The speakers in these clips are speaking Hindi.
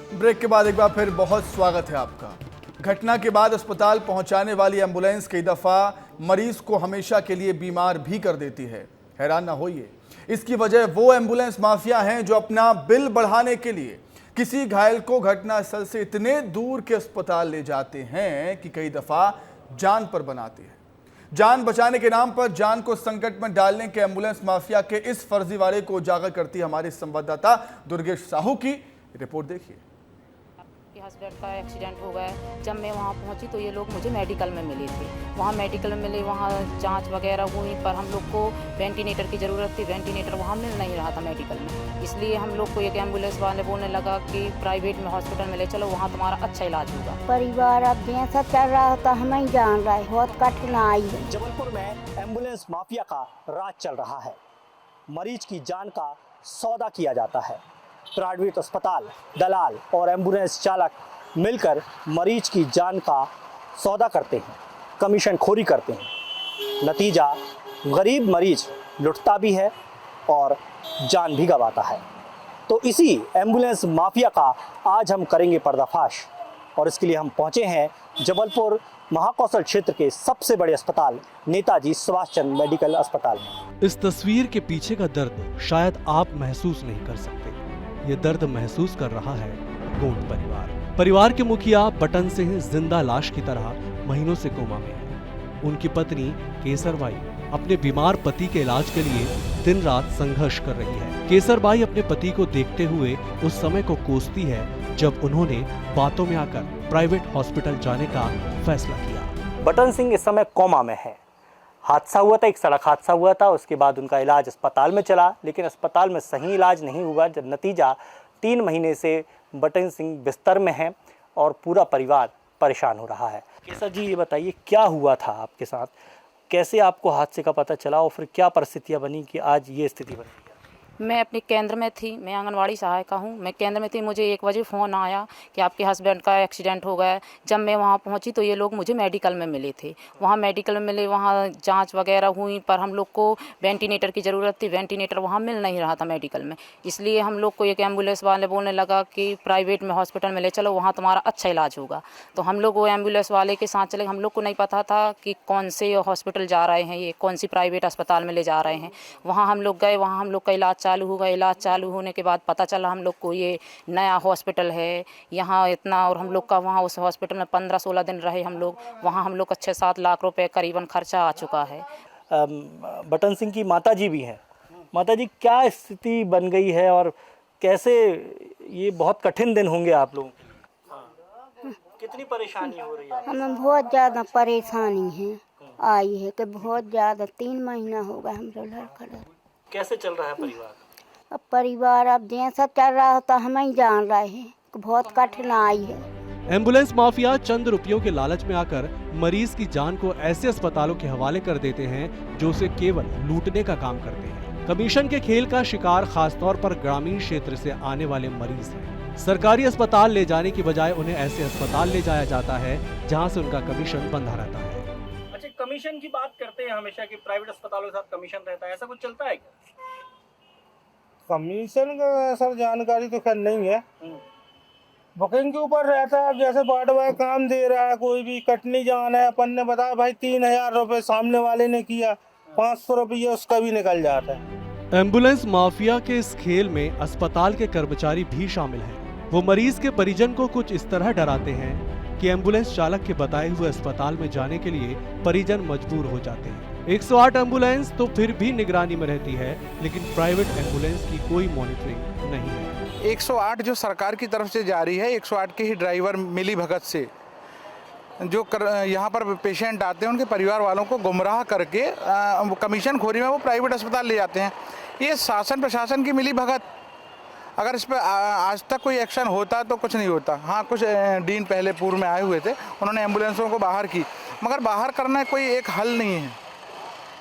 ब्रेक के बाद एक बार फिर बहुत स्वागत है आपका। घटना के बाद अस्पताल पहुंचाने वाली एम्बुलेंस कई दफा मरीज को हमेशा के लिए बीमार भी कर देती है। हैरान ना होइए, इसकी वजह वो एम्बुलेंस माफिया हैं जो अपना बिल बढ़ाने के लिए किसी घायल को घटनास्थल से इतने दूर के अस्पताल ले जाते हैं कि कई दफा जान पर बनाते हैं। जान बचाने के नाम पर जान को संकट में डालने के एम्बुलेंस माफिया के इस फर्जीवाड़े को उजागर करती हमारे संवाददाता दुर्गेश साहू की रिपोर्ट देखिए। हस्बैंड का एक्सीडेंट हो गया। जब मैं वहाँ पहुँची तो ये लोग मुझे मेडिकल में मिले थे। वहाँ मेडिकल में मिले, वहाँ जांच वगैरह हुई, पर हम लोग को वेंटिलेटर की ज़रूरत थी। वेंटिलेटर वहाँ मिल नहीं रहा था मेडिकल में, इसलिए हम लोग को एक एम्बुलेंस वाले बोलने लगा कि प्राइवेट में हॉस्पिटल में ले चलो, वहाँ तुम्हारा अच्छा इलाज होगा। परिवार अब जैसा चल रहा होता हमें ही जान रहा है, बहुत कठिनाई है। जबलपुर में एम्बुलेंस माफिया का राज चल रहा है। मरीज की जान का सौदा किया जाता है। प्राइवेट अस्पताल, दलाल और एम्बुलेंस चालक मिलकर मरीज की जान का सौदा करते हैं, कमीशन खोरी करते हैं। नतीजा, गरीब मरीज लुटता भी है और जान भी गंवाता है। तो इसी एम्बुलेंस माफिया का आज हम करेंगे पर्दाफाश, और इसके लिए हम पहुंचे हैं जबलपुर महाकौशल क्षेत्र के सबसे बड़े अस्पताल नेताजी सुभाष चंद्र मेडिकल अस्पताल में। इस तस्वीर के पीछे का दर्द शायद आप महसूस नहीं कर सकते। ये दर्द महसूस कर रहा है गोंड परिवार के मुखिया बटन सिंह जिंदा लाश की तरह महीनों से कोमा में है। उनकी पत्नी केसरबाई अपने बीमार पति के इलाज के लिए दिन रात संघर्ष कर रही है। केसरबाई अपने पति को देखते हुए उस समय को कोसती है जब उन्होंने बातों में आकर प्राइवेट हॉस्पिटल जाने का फैसला किया। बटन सिंह इस समय कोमा में है। हादसा हुआ था, एक सड़क हादसा हुआ था, उसके बाद उनका इलाज अस्पताल में चला, लेकिन अस्पताल में सही इलाज नहीं हुआ। जब नतीजा 3 महीने से बटन सिंह बिस्तर में हैं और पूरा परिवार परेशान हो रहा है। केसर जी, ये बताइए क्या हुआ था आपके साथ, कैसे आपको हादसे का पता चला और फिर क्या परिस्थितियाँ बनी कि आज ये स्थिति बनी? मैं अपने केंद्र में थी, मैं आंगनवाड़ी सहायिका हूँ। मैं केंद्र में थी, मुझे 1 बजे फ़ोन आया कि आपके हस्बैंड का एक्सीडेंट हो गया है। जब मैं वहाँ पहुँची तो ये लोग मुझे मेडिकल में मिले थे। वहाँ मेडिकल में मिले, वहाँ जांच वगैरह हुई, पर हम लोग को वेंटिलेटर की ज़रूरत थी। वेंटिलेटर वहाँ मिल नहीं रहा था मेडिकल में, इसलिए हम लोग को एक एम्बुलेंस वाले बोलने लगा कि प्राइवेट में हॉस्पिटल में ले चलो, वहाँ तुम्हारा अच्छा इलाज होगा। तो हम लोग वो एम्बुलेंस वाले के साथ चले। हम लोग को नहीं पता था कि कौन से हॉस्पिटल जा रहे हैं, ये कौन सी प्राइवेट अस्पताल में ले जा रहे हैं। वहाँ हम लोग गए, वहाँ हम लोग का इलाज चालू हुआ। इलाज चालू होने के बाद पता चला हम लोग को ये नया हॉस्पिटल है यहाँ इतना, और हम लोग का वहाँ उस हॉस्पिटल में 15-16 दिन रहे हम लोग। वहाँ हम लोग का 6-7 लाख रुपए करीबन खर्चा आ चुका है। बटन सिंह की माता जी भी हैं। माता जी, क्या स्थिति बन गई है और कैसे, ये बहुत कठिन दिन होंगे आप लोगों के? कितनी परेशानी हो रही है? हमें बहुत ज़्यादा परेशानी है आई है कि बहुत ज़्यादा 3 महीना हो गया हम लड़का। कैसे चल रहा है परिवार? अब परिवार अब जैसा चल रहा होता हमें ही जान रहे हैं, बहुत कठिनाई है। एम्बुलेंस माफिया चंद रुपयों के लालच में आकर मरीज की जान को ऐसे अस्पतालों के हवाले कर देते हैं जो उसे केवल लूटने का काम करते हैं। कमीशन के खेल का शिकार खासतौर पर ग्रामीण क्षेत्र से आने वाले मरीज हैं। सरकारी अस्पताल ले जाने की बजाय उन्हें ऐसे अस्पताल ले जाया जाता है जहाँ से उनका कमीशन बंधा रहता है। अच्छा, कमीशन की बात करते हैं हमेशा कि प्राइवेट अस्पतालों के साथ कमीशन रहता है, ऐसा कुछ चलता है क्या? कमीशन का सर जानकारी तो खैर नहीं है, बुकिंग के ऊपर रहता है। जैसे वार्ड बॉय काम दे रहा है, कोई भी कटनी जाना है, अपन ने बताया भाई 3000 रुपये, सामने वाले ने किया 500 रुपये उसका भी निकल जाता है। एम्बुलेंस माफिया के इस खेल में अस्पताल के कर्मचारी भी शामिल हैं। वो मरीज के परिजन को कुछ इस तरह डराते हैं कि एम्बुलेंस चालक के बताए हुए अस्पताल में जाने के लिए परिजन मजबूर हो जाते हैं। 108 एम्बुलेंस तो फिर भी निगरानी में रहती है, लेकिन प्राइवेट एम्बुलेंस की कोई मॉनिटरिंग नहीं है। 108 जो सरकार की तरफ से जारी है, 108 के ही ड्राइवर मिली भगत से जो यहाँ पर पेशेंट आते हैं उनके परिवार वालों को गुमराह करके कमीशन खोरी में वो प्राइवेट अस्पताल ले जाते हैं। ये शासन प्रशासन की मिली भगत। अगर इस पर आज तक कोई एक्शन होता तो कुछ नहीं होता। हाँ, कुछ दिन पहले पूर्व में आए हुए थे, उन्होंने एम्बुलेंसों को बाहर की, मगर बाहर करना कोई एक हल नहीं है।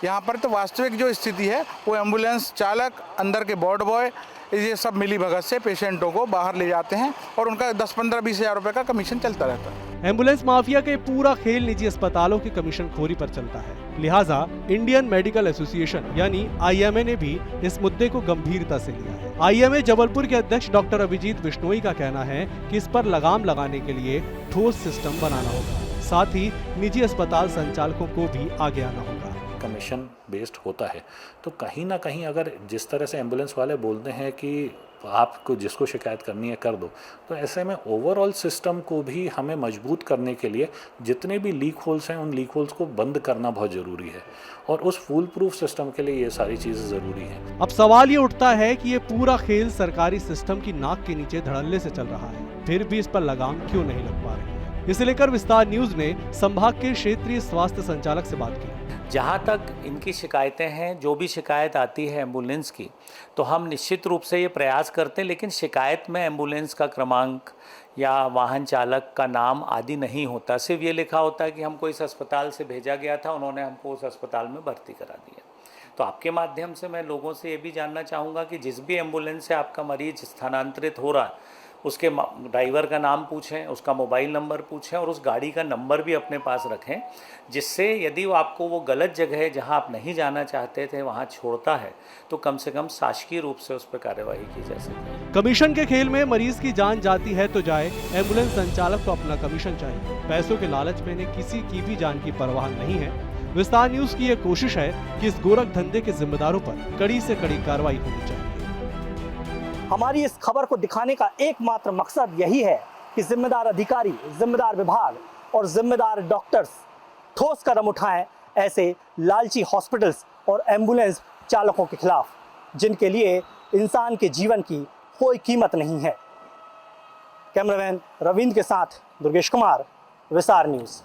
यहाँ पर तो वास्तविक जो स्थिति है वो एम्बुलेंस चालक, अंदर के वार्ड बॉय, ये सब मिली भगत से पेशेंटों को बाहर ले जाते हैं और उनका 10-15-20 हज़ार रुपये का कमीशन चलता रहता है। एम्बुलेंस माफिया का पूरा खेल निजी अस्पतालों की कमीशन खोरी पर चलता है। लिहाजा इंडियन मेडिकल एसोसिएशन यानी IMA ने भी इस मुद्दे को गंभीरता से लिया है। IMA जबलपुर के अध्यक्ष डॉक्टर अभिजीत बिश्नोई का कहना है कि इस पर लगाम लगाने के लिए ठोस सिस्टम बनाना होगा, साथ ही निजी अस्पताल संचालकों को भी आगे आना होगा। कमीशन बेस्ड होता है तो कहीं ना कहीं अगर जिस तरह से एम्बुलेंस वाले बोलते हैं कि आपको जिसको शिकायत करनी है कर दो, तो ऐसे में ओवरऑल सिस्टम को भी हमें मजबूत करने के लिए जितने भी लीक होल्स हैं उन लीक होल्स को बंद करना बहुत ज़रूरी है और उस फुल प्रूफ सिस्टम के लिए ये सारी चीज़ें ज़रूरी हैं। अब सवाल ये उठता है कि ये पूरा खेल सरकारी सिस्टम की नाक के नीचे धड़ल्ले से चल रहा है, फिर भी इस पर लगाम क्यों नहीं लग पा रही है। इसे लेकर विस्तार न्यूज ने संभाग के क्षेत्रीय स्वास्थ्य संचालक से बात की। जहाँ तक इनकी शिकायतें हैं, जो भी शिकायत आती है एम्बुलेंस की, तो हम निश्चित रूप से ये प्रयास करते हैं, लेकिन शिकायत में एम्बुलेंस का क्रमांक या वाहन चालक का नाम आदि नहीं होता। सिर्फ ये लिखा होता है कि हमको इस अस्पताल से भेजा गया था, उन्होंने हमको उस अस्पताल में भर्ती करा दिया। तो आपके माध्यम से मैं लोगों से ये भी जानना चाहूँगा कि जिस भी एम्बुलेंस से आपका मरीज स्थानांतरित हो रहा है उसके ड्राइवर का नाम पूछें, उसका मोबाइल नंबर पूछें और उस गाड़ी का नंबर भी अपने पास रखें, जिससे यदि वो आपको वो गलत जगह है जहां आप नहीं जाना चाहते थे वहां छोड़ता है तो कम से कम शासकीय रूप से उस पर कार्यवाही की जा सके। कमीशन के खेल में मरीज की जान जाती है तो जाए, एम्बुलेंस संचालक को अपना कमीशन चाहिए। पैसों के लालच में इन्हें किसी की भी जान की परवाह नहीं है। विस्तार न्यूज की यह कोशिश है कि इस गोरख धंधे के जिम्मेदारों पर कड़ी से कड़ी कार्रवाई होनी चाहिए। हमारी इस खबर को दिखाने का एकमात्र मकसद यही है कि जिम्मेदार अधिकारी, जिम्मेदार विभाग और जिम्मेदार डॉक्टर्स ठोस कदम उठाएं ऐसे लालची हॉस्पिटल्स और एम्बुलेंस चालकों के खिलाफ, जिनके लिए इंसान के जीवन की कोई कीमत नहीं है। कैमरामैन रविंद्र के साथ दुर्गेश कुमार, विस्तार न्यूज।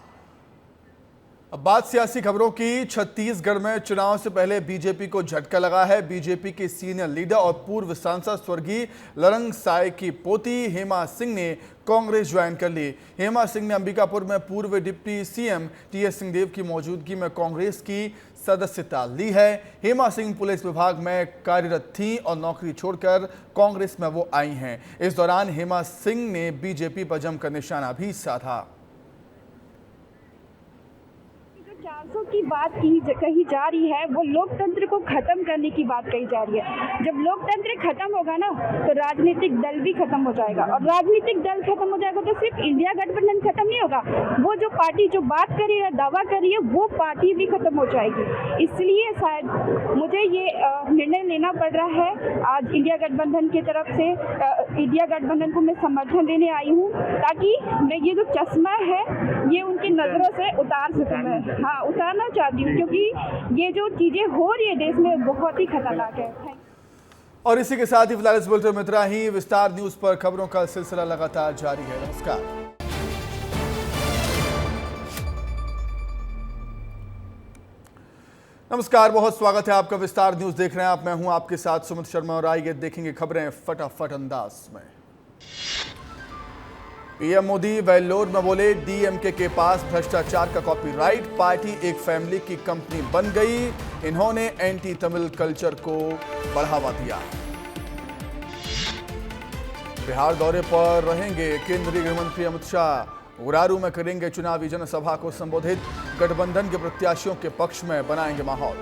अब बात सियासी खबरों की। छत्तीसगढ़ में चुनाव से पहले बीजेपी को झटका लगा है। बीजेपी के सीनियर लीडर और पूर्व सांसद स्वर्गीय लरंग साय की पोती हेमा सिंह ने कांग्रेस ज्वाइन कर ली। हेमा सिंह ने अंबिकापुर में पूर्व डिप्टी सीएम टीएस सिंहदेव की मौजूदगी में कांग्रेस की सदस्यता ली है। हेमा सिंह पुलिस विभाग में कार्यरत थीं और नौकरी छोड़कर कांग्रेस में वो आई हैं। इस दौरान हेमा सिंह ने बीजेपी पर जमकर निशाना भी साधा। 400 की बात कही जा रही है, वो लोकतंत्र को खत्म करने की बात कही जा रही है। जब लोकतंत्र खत्म होगा ना तो राजनीतिक दल भी खत्म हो जाएगा, और राजनीतिक दल खत्म हो जाएगा तो सिर्फ इंडिया गठबंधन खत्म नहीं होगा, वो जो पार्टी जो बात कर रही है, दावा कर रही है, वो पार्टी भी खत्म हो जाएगी। इसलिए शायद मुझे ये निर्णय लेना पड़ रहा है। आज इंडिया गठबंधन की तरफ से इंडिया गठबंधन को मैं समर्थन देने आई हूँ, ताकि मैं ये जो चश्मा है ये उनकी नज़रों से उतार सकूँ। मैं उतारना चाहती हूँ, क्योंकि ये जो चीजें हो रही है देश में बहुत ही खतरनाक है। और इसी के साथ ही फिलहाल इस बुलेटिन में इतना ही। विस्तार न्यूज पर खबरों का सिलसिला लगातार जारी है। नमस्कार। नमस्कार, बहुत स्वागत है आपका। विस्तार न्यूज देख रहे हैं आप, मैं हूं आपके साथ सुमित शर्मा और आइए देखेंगे खबरें फटाफट अंदाज में। पीएम मोदी वेल्लोर में बोले, डीएमके के पास भ्रष्टाचार का कॉपीराइट, पार्टी एक फैमिली की कंपनी बन गई। इन्होंने एंटी तमिल कल्चर को बढ़ावा दिया। बिहार दौरे पर रहेंगे केंद्रीय गृह मंत्री अमित शाह। उरारू में करेंगे चुनावी जनसभा को संबोधित। गठबंधन के प्रत्याशियों के पक्ष में बनाएंगे माहौल।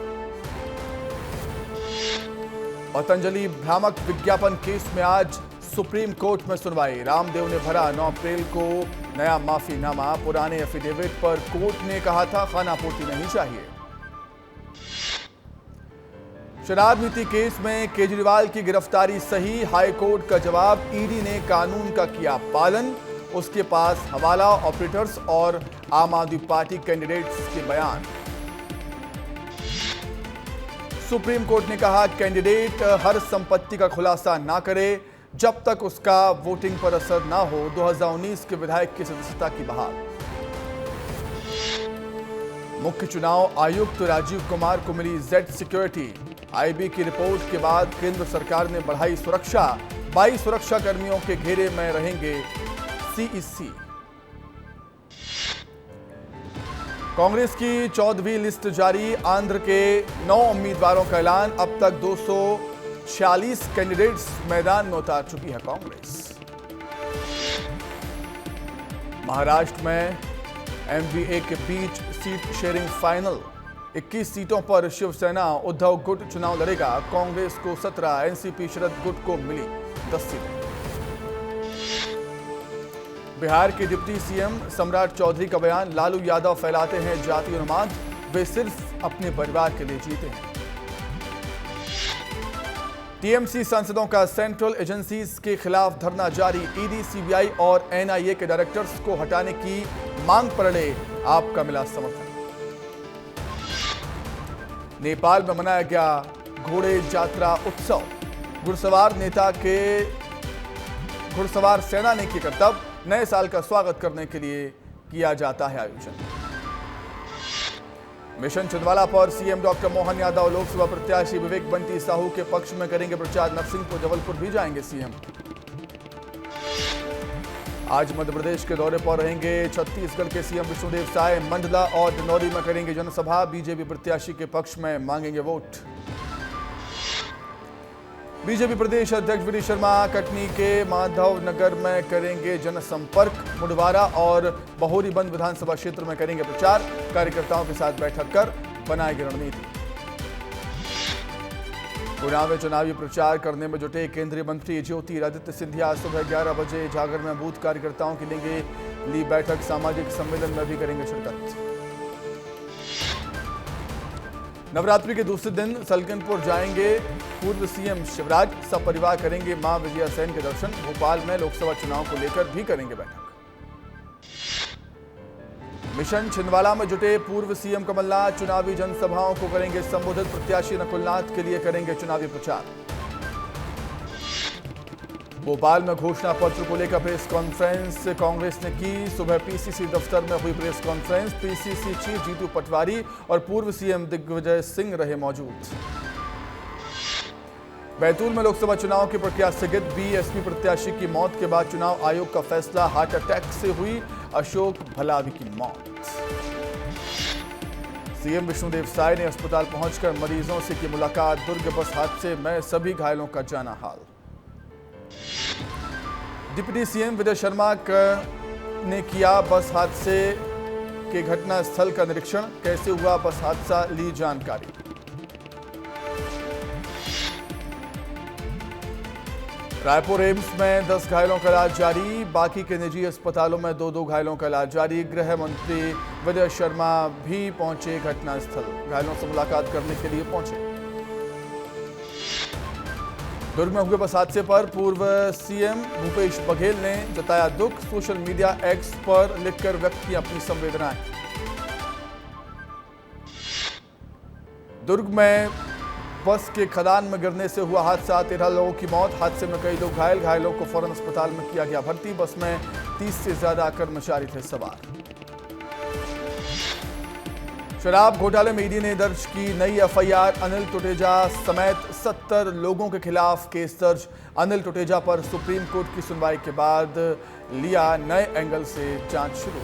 पतंजलि भ्रामक विज्ञापन केस में आज सुप्रीम कोर्ट में सुनवाई। रामदेव ने भरा 9 अप्रैल को नया माफीनामा। पुराने एफिडेविट पर कोर्ट ने कहा था खानापूर्ति नहीं चाहिए। शराब नीति केस में केजरीवाल की गिरफ्तारी सही, हाई कोर्ट का जवाब। ईडी ने कानून का किया पालन। उसके पास हवाला ऑपरेटर्स और आम आदमी पार्टी कैंडिडेट्स के बयान। सुप्रीम कोर्ट ने कहा, कैंडिडेट हर संपत्ति का खुलासा ना करे जब तक उसका वोटिंग पर असर ना हो। 2019 के विधायक की सदस्यता की बहाल। मुख्य चुनाव आयुक्त राजीव कुमार को मिली जेड सिक्योरिटी। आईबी की रिपोर्ट के बाद केंद्र सरकार ने बढ़ाई सुरक्षा। 22 सुरक्षा कर्मियों के घेरे में रहेंगे सीईसी। कांग्रेस की 14वीं लिस्ट जारी। आंध्र के 9 उम्मीदवारों का ऐलान। अब तक 246 कैंडिडेट्स मैदान में उतार चुकी है कांग्रेस। महाराष्ट्र में एमवीए के बीच सीट शेयरिंग फाइनल। 21 सीटों पर शिवसेना उद्धव गुट चुनाव लड़ेगा। कांग्रेस को 17, एनसीपी शरद गुट को मिली 10 सीटें। बिहार के डिप्टी सीएम सम्राट चौधरी का बयान, लालू यादव फैलाते हैं जाति उन्माद, वे सिर्फ अपने परिवार के लिए जीते हैं। टीएमसी सांसदों का सेंट्रल एजेंसीज के खिलाफ धरना जारी, ईडी, सीबीआई और एनआईए के डायरेक्टर्स को हटाने की मांग पर अड़े आपका मिला समर्थन। नेपाल में मनाया गया घोड़े यात्रा उत्सव, घुड़सवार सेना ने की करतब, नए साल का स्वागत करने के लिए किया जाता है आयोजन। मिशन छिंदवाड़ा पर सीएम डॉक्टर मोहन यादव लोकसभा प्रत्याशी विवेक बंटी साहू के पक्ष में करेंगे प्रचार, नरसिंहपुर जबलपुर भी जाएंगे सीएम। आज मध्य प्रदेश के दौरे पर रहेंगे छत्तीसगढ़ के सीएम विष्णुदेव साय, मंडला और डिंडौरी में करेंगे जनसभा, बीजेपी प्रत्याशी के पक्ष में मांगेंगे वोट। बीजेपी प्रदेश अध्यक्ष वीडी शर्मा कटनी के माधवनगर में करेंगे जनसंपर्क, मुडवारा और बहोरीबंद विधानसभा क्षेत्र में करेंगे प्रचार, कार्यकर्ताओं के साथ बैठक कर बनाएंगे रणनीति। गुना में चुनावी प्रचार करने में जुटे केंद्रीय मंत्री ज्योतिरादित्य सिंधिया सुबह 11 बजे जागर में बूथ कार्यकर्ताओं की लेंगे ली बैठक, सामाजिक सम्मेलन में भी करेंगे शिरकत। नवरात्रि के दूसरे दिन सलकनपुर जाएंगे पूर्व सीएम शिवराज, सपरिवार करेंगे मां विजया सेन के दर्शन, भोपाल में लोकसभा चुनाव को लेकर भी करेंगे बैठक। मिशन छिंदवाड़ा में जुटे पूर्व सीएम कमलनाथ चुनावी जनसभाओं को करेंगे संबोधित, प्रत्याशी नकुलनाथ के लिए करेंगे चुनावी प्रचार। भोपाल में घोषणा पत्र को लेकर प्रेस कॉन्फ्रेंस कांग्रेस ने की, सुबह पीसीसी दफ्तर में हुई press conference, PCC chief Jitu Patwari और पूर्व सीएम दिग्विजय सिंह रहे मौजूद। बैतूल में लोकसभा चुनाव की प्रक्रिया स्थगित, बीएसपी प्रत्याशी की मौत के बाद चुनाव आयोग का फैसला, हार्ट अटैक से हुई अशोक भलावी की मौत। सीएम विष्णुदेव साय ने अस्पताल पहुंचकर मरीजों से की मुलाकात, दुर्ग बस हादसे में सभी घायलों का जाना हाल। डिप्टी सीएम विजय शर्मा ने किया बस हादसे के घटना स्थल का निरीक्षण, कैसे हुआ बस हादसा ली जानकारी। रायपुर एम्स में 10 घायलों का इलाज जारी, बाकी के निजी अस्पतालों में 2-2 घायलों का इलाज जारी। गृह मंत्री विजय शर्मा भी पहुंचे घटनास्थल, घायलों से मुलाकात करने के लिए पहुंचे। दुर्ग में हुए बस हादसे पर पूर्व सीएम भूपेश बघेल ने जताया दुख, सोशल मीडिया एक्स पर लिखकर व्यक्त की अपनी संवेदनाएं। दुर्ग में बस के खदान में गिरने से हुआ हादसा, 13 लोगों की मौत, हादसे में कई लोग घायल, घायलों को फौरन अस्पताल में किया गया भर्ती। बस में 30 से ज्यादा कर्मचारी थे सवार। शराब घोटाले में ईडी ने दर्ज की नई एफआईआर, अनिल टुटेजा समेत 70 लोगों के खिलाफ केस दर्ज। अनिल टुटेजा पर सुप्रीम कोर्ट की सुनवाई के बाद लिया नए एंगल से जांच शुरू।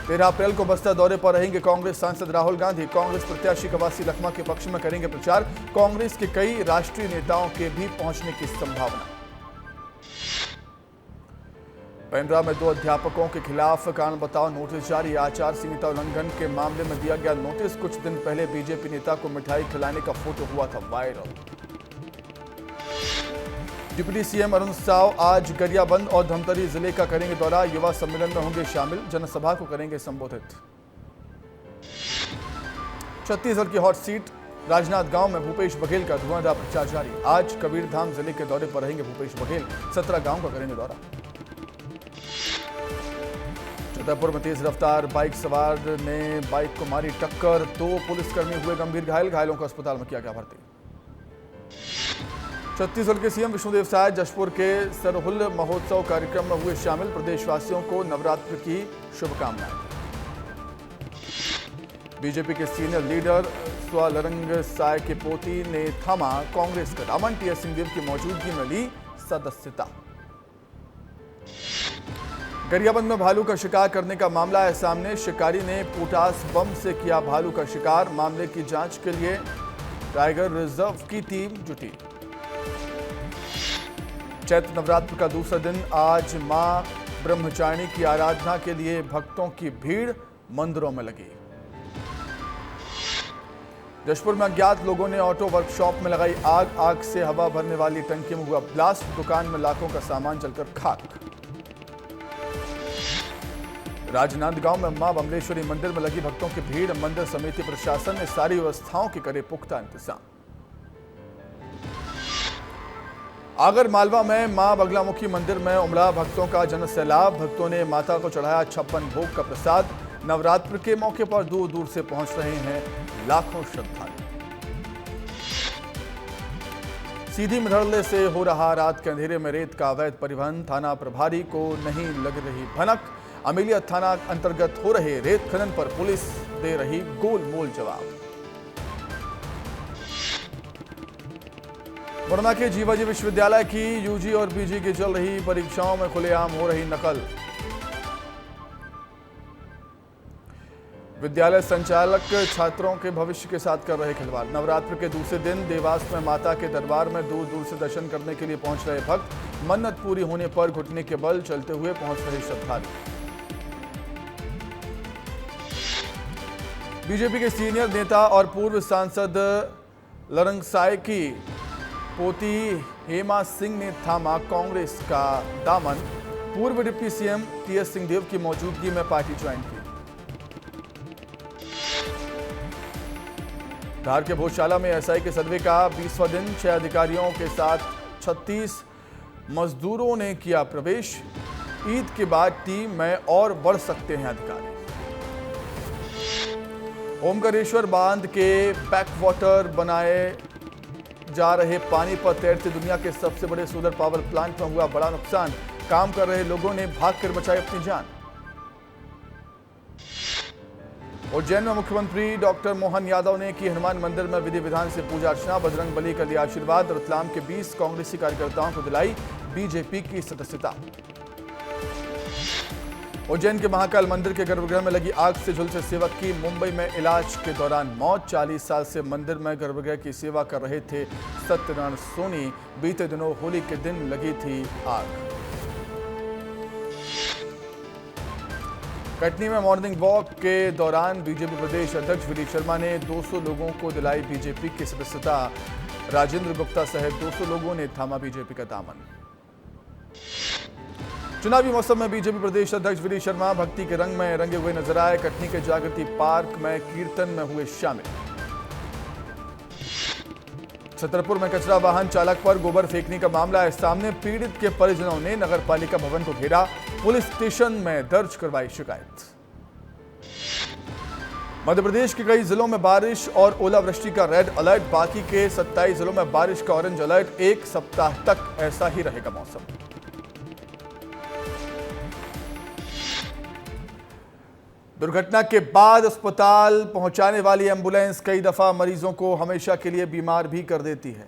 13 अप्रैल को बस्तर दौरे पर रहेंगे कांग्रेस सांसद राहुल गांधी, कांग्रेस प्रत्याशी कवासी लखमा के पक्ष में करेंगे प्रचार, कांग्रेस के कई राष्ट्रीय नेताओं के भी पहुंचने की संभावना। पेंड्रा में 2 अध्यापकों के खिलाफ कारण बताओ नोटिस जारी, आचार संहिता उल्लंघन के मामले में दिया गया नोटिस। कुछ दिन पहले बीजेपी नेता को मिठाई खिलाने का फोटो हुआ था viral. Deputy CM Arun Sao आज गरियाबंद और धमतरी जिले का करेंगे दौरा, युवा सम्मेलन में होंगे शामिल, जनसभा को करेंगे संबोधित। छत्तीसगढ़ की हॉट सीट राजनांदगांव में भूपेश बघेल का धुआंधार प्रचार जारी, आज कबीरधाम जिले के दौरे पर रहेंगे भूपेश बघेल, 17 गांव का करेंगे दौरा। छतरपुर में तेज रफ्तार बाइक सवार ने बाइक को मारी टक्कर, 2 पुलिसकर्मी हुए गंभीर घायल, घायलों को अस्पताल में किया गया भर्ती। छत्तीसगढ़ के सीएम विष्णुदेव साय जशपुर के सरहुल महोत्सव कार्यक्रम में हुए शामिल, प्रदेशवासियों को नवरात्र की शुभकामनाएं। बीजेपी के सीनियर लीडर स्वलरंग साय के पोती ने थामा कांग्रेस का दामन, टीएस सिंहदेव की मौजूदगी में ली सदस्यता। गरियाबंद में भालू का शिकार करने का मामला है सामने, शिकारी ने पोटास बम से किया भालू का शिकार, मामले की जांच के लिए टाइगर रिजर्व की टीम जुटी। चैत्र नवरात्र का दूसरा दिन आज मां ब्रह्मचारिणी की आराधना के लिए भक्तों की भीड़, मंदिरों में लगी। जशपुर में अज्ञात लोगों ने ऑटो वर्कशॉप में लगाई आग। आग से हवा भरने वाली टंकी में हुआ ब्लास्ट। दुकान में लाखों का सामान जलकर खाक। राजनांदगांव में मां बमलेश्वरी मंदिर में लगी भक्तों की भीड़। मंदिर समिति प्रशासन ने सारी व्यवस्थाओं के करे पुख्ता इंतजाम। आगर मालवा में मां बगलामुखी मंदिर में उमड़ा भक्तों का जनसैलाब। भक्तों ने माता को चढ़ाया 56 भोग का प्रसाद। नवरात्र के मौके पर दूर दूर से पहुंच रहे हैं लाखों श्रद्धालु। सीधी मधरले से हो रहा रात के अंधेरे में रेत का अवैध परिवहन। थाना प्रभारी को नहीं लग रही भनक। अमेलिया थाना अंतर्गत हो रहे रेत खनन पर पुलिस दे रही गोलमोल जवाब। मुरैना के जीवाजी विश्वविद्यालय की यूजी और पीजी की चल रही परीक्षाओं में खुलेआम हो रही नकल। विद्यालय संचालक छात्रों के भविष्य के साथ कर रहे खिलवाड़। नवरात्र के दूसरे दिन देवास में माता के दरबार में दूर दूर से दर्शन करने के लिए पहुंच रहे भक्त। मन्नत पूरी होने पर घुटने के बल चलते हुए पहुंच रहे श्रद्धालु। बीजेपी के सीनियर नेता और पूर्व सांसद लरंगसाय की पोती हेमा सिंह ने थामा कांग्रेस का दामन। पूर्व डिप्टी सीएम टीएस सिंहदेव की मौजूदगी में पार्टी ज्वाइन की। धार के भोजशाला में एसआई के सर्वे का 20वां दिन। 6 अधिकारियों के साथ 36 मजदूरों ने किया प्रवेश। ईद के बाद टीम में और बढ़ सकते हैं अधिकारी। ओमकारेश्वर बांध के बैकवाटर बनाए जा रहे पानी पर तैरते दुनिया के सबसे बड़े सोलर पावर प्लांट में हुआ बड़ा नुकसान। काम कर रहे लोगों ने भागकर बचाई अपनी जान। उज्जैन में मुख्यमंत्री डॉक्टर मोहन यादव ने की हनुमान मंदिर में विधि विधान से पूजा अर्चना। बजरंग बली का दिया आशीर्वाद। रतलाम के 20 कांग्रेसी कार्यकर्ताओं को दिलाई बीजेपी की सदस्यता। उज्जैन के महाकाल मंदिर के गर्भगृह में लगी आग से झुलसे सेवक की मुंबई में इलाज के दौरान मौत। 40 साल से मंदिर में गर्भगृह की सेवा कर रहे थे सत्यनारायण सोनी। बीते दिनों होली के दिन लगी थी आग। कटनी में मॉर्निंग वॉक के दौरान बीजेपी प्रदेश अध्यक्ष वी डी शर्मा ने 200 लोगों को दिलाई बीजेपी की सदस्यता। राजेंद्र गुप्ता सहित 200 लोगों ने थामा बीजेपी का दामन। चुनावी मौसम में बीजेपी प्रदेश अध्यक्ष वी डी शर्मा भक्ति के रंग में रंगे हुए नजर आए। कटनी के जागृति पार्क में कीर्तन में हुए शामिल। छतरपुर में कचरा वाहन चालक पर गोबर फेंकने का मामला है सामने। पीड़ित के परिजनों ने नगर पालिका भवन को घेरा। पुलिस स्टेशन में दर्ज करवाई शिकायत। मध्य प्रदेश के कई जिलों में बारिश और ओलावृष्टि का रेड अलर्ट। बाकी के 27 जिलों में बारिश का ऑरेंज अलर्ट। 1 सप्ताह तक ऐसा ही रहेगा मौसम। दुर्घटना के बाद अस्पताल पहुंचाने वाली एंबुलेंस कई दफा मरीजों को हमेशा के लिए बीमार भी कर देती है।